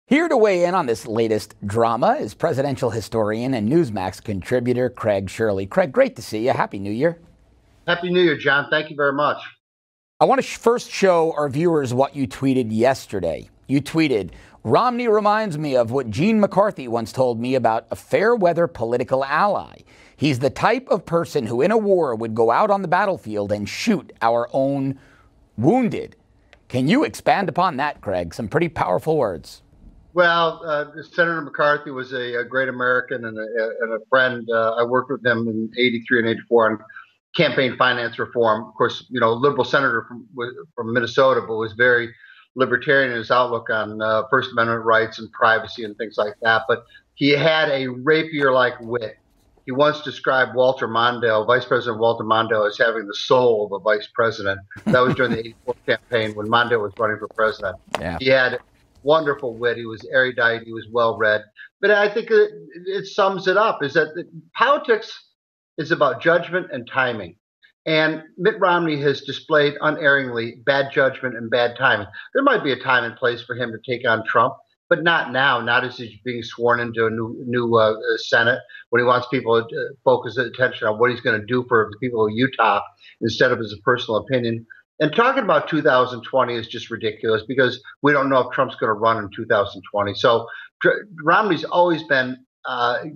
Here to weigh in on this latest drama is presidential historian and Newsmax contributor Craig Shirley. Craig, great to see you. Happy New Year. Happy New Year, John. Thank you very much. I want to first show our viewers what you tweeted yesterday. You tweeted, "Romney reminds me of what Gene McCarthy once told me about a fair-weather political ally. He's the type of person who in a war would go out on the battlefield and shoot our own wounded." Can you expand upon that, Craig? Some pretty powerful words. Well, Senator McCarthy was a great American and a friend. I worked with him in '83 and '84 on campaign finance reform. Of course, you know, liberal senator from Minnesota, but was very libertarian in his outlook on First Amendment rights and privacy and things like that. But he had a rapier-like wit. He once described Walter Mondale, Vice President Walter Mondale, as having the soul of a vice president. That was during the '84 campaign when Mondale was running for president. Yeah. He had wonderful wit. He was erudite. He was well read. But I think it sums it up: is that politics is about judgment and timing. And Mitt Romney has displayed unerringly bad judgment and bad timing. There might be a time and place for him to take on Trump, but not now. Not as he's being sworn into a new Senate, when he wants people to focus attention on what he's going to do for the people of Utah instead of his personal opinion. And talking about 2020 is just ridiculous because we don't know if Trump's going to run in 2020. So Romney's always been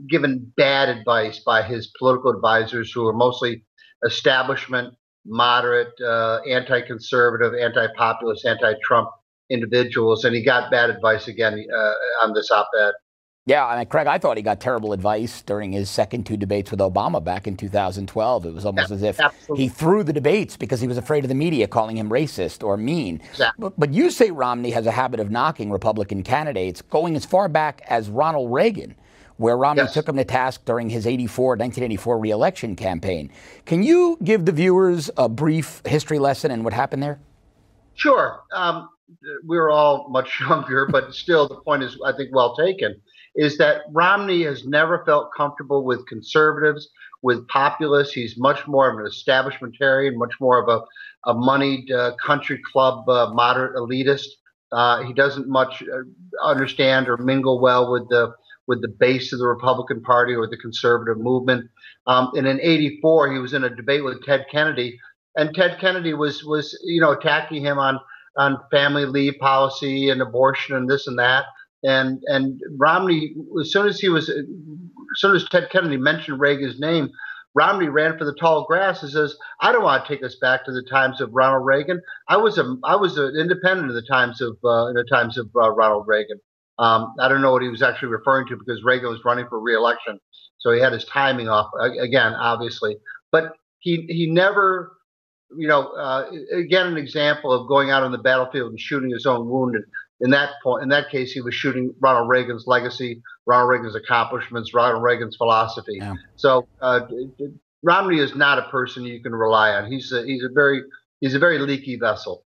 given bad advice by his political advisors, who are mostly establishment, moderate, anti-conservative, anti-populist, anti-Trump individuals. And he got bad advice again on this op-ed. Yeah, I mean, Craig, I thought he got terrible advice during his second two debates with Obama back in 2012. It was almost as if he threw the debates because he was afraid of the media calling him racist or mean. Exactly. But you say Romney has a habit of knocking Republican candidates, going as far back as Ronald Reagan, where Romney took him to task during his 1984 re-election campaign. Can you give the viewers a brief history lesson in what happened there? Sure. We were all much younger, but still the point is, I think, well taken, is that Romney has never felt comfortable with conservatives, with populists. He's much more of an establishmentarian, much more of a moneyed country club moderate elitist. He doesn't much understand or mingle well with the base of the Republican Party or the conservative movement. And in '84, he was in a debate with Ted Kennedy, and Ted Kennedy was attacking him on family leave policy and abortion and this and that. And Romney, as soon as Ted Kennedy mentioned Reagan's name, Romney ran for the tall grass and says, "I don't want to take us back to the times of Ronald Reagan. I was an independent in the times of Ronald Reagan." I don't know what he was actually referring to, because Reagan was running for re-election, so he had his timing off again, obviously. But he never, again, an example of going out on the battlefield and shooting his own wounded. In that case, he was shooting Ronald Reagan's legacy, Ronald Reagan's accomplishments, Ronald Reagan's philosophy. Yeah. So Romney is not a person you can rely on. He's a very leaky vessel.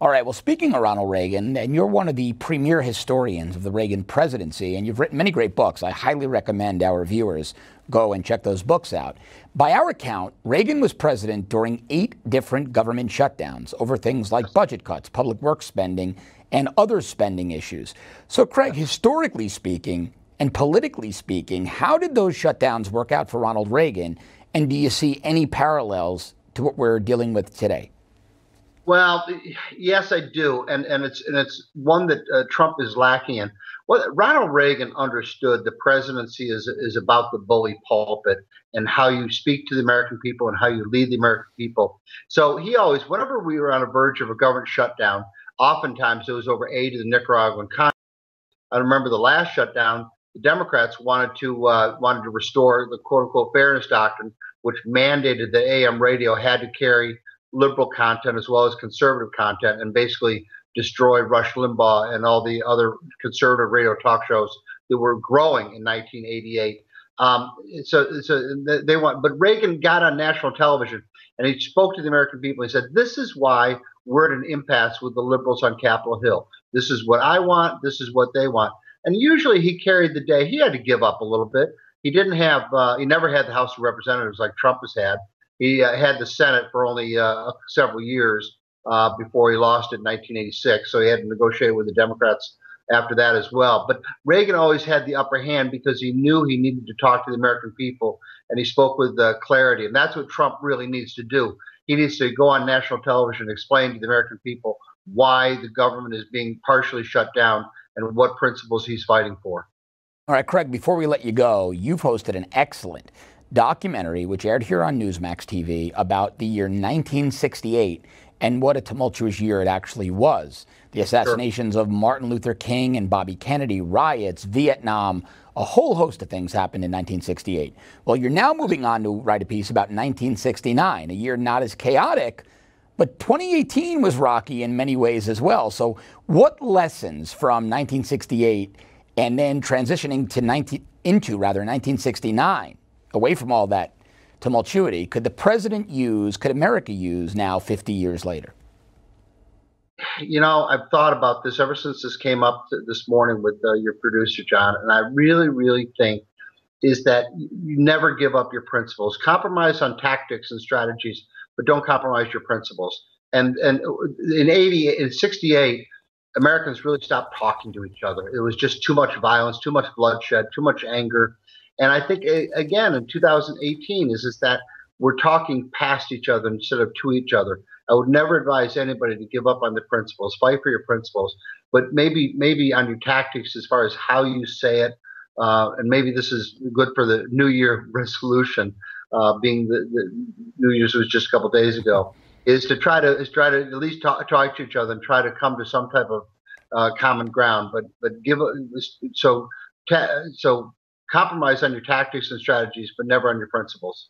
All right. Well, speaking of Ronald Reagan, and you're one of the premier historians of the Reagan presidency, and you've written many great books. I highly recommend our viewers go and check those books out. By our account, Reagan was president during 8 different government shutdowns over things like budget cuts, public works spending, and other spending issues. So, Craig, historically speaking and politically speaking, how did those shutdowns work out for Ronald Reagan? And do you see any parallels to what we're dealing with today? Well, yes, I do, and it's one that Trump is lacking in. Well, Ronald Reagan understood the presidency is about the bully pulpit and how you speak to the American people and how you lead the American people. So he always, whenever we were on the verge of a government shutdown, oftentimes it was over aid to the Nicaraguan Congress. I remember the last shutdown, the Democrats wanted to restore the quote unquote fairness doctrine, which mandated that AM radio had to carry liberal content as well as conservative content, and basically destroy Rush Limbaugh and all the other conservative radio talk shows that were growing in 1988. But Reagan got on national television and he spoke to the American people. He said, "This is why we're at an impasse with the liberals on Capitol Hill. This is what I want. This is what they want." And usually he carried the day. He had to give up a little bit. He never had the House of Representatives like Trump has had. He had the Senate for only several years before he lost it in 1986. So he had to negotiate with the Democrats after that as well. But Reagan always had the upper hand because he knew he needed to talk to the American people, and he spoke with clarity. And that's what Trump really needs to do. He needs to go on national television and explain to the American people why the government is being partially shut down and what principles he's fighting for. All right, Craig, before we let you go, you've hosted an excellent documentary which aired here on Newsmax TV about the year 1968 and what a tumultuous year it actually was. The assassinations of Martin Luther King and Bobby Kennedy, riots, Vietnam, a whole host of things happened in 1968. Well, you're now moving on to write a piece about 1969, a year not as chaotic, but 2018 was rocky in many ways as well. So what lessons from 1968 and then transitioning to 1969, away from all that tumultuity, could the president use, could America use now 50 years later? You know, I've thought about this ever since this came up this morning with your producer, John, and I really, really think is that you never give up your principles. Compromise on tactics and strategies, but don't compromise your principles. And in 68, Americans really stopped talking to each other. It was just too much violence, too much bloodshed, too much anger. And I think, again, in 2018 is that we're talking past each other instead of to each other. I would never advise anybody to give up on the principles. Fight for your principles, but maybe on your tactics as far as how you say it. And maybe this is good for the New Year resolution, being the New Year's was just a couple of days ago, is to try to at least talk to each other and try to come to some type of common ground. But so compromise on your tactics and strategies, but never on your principles.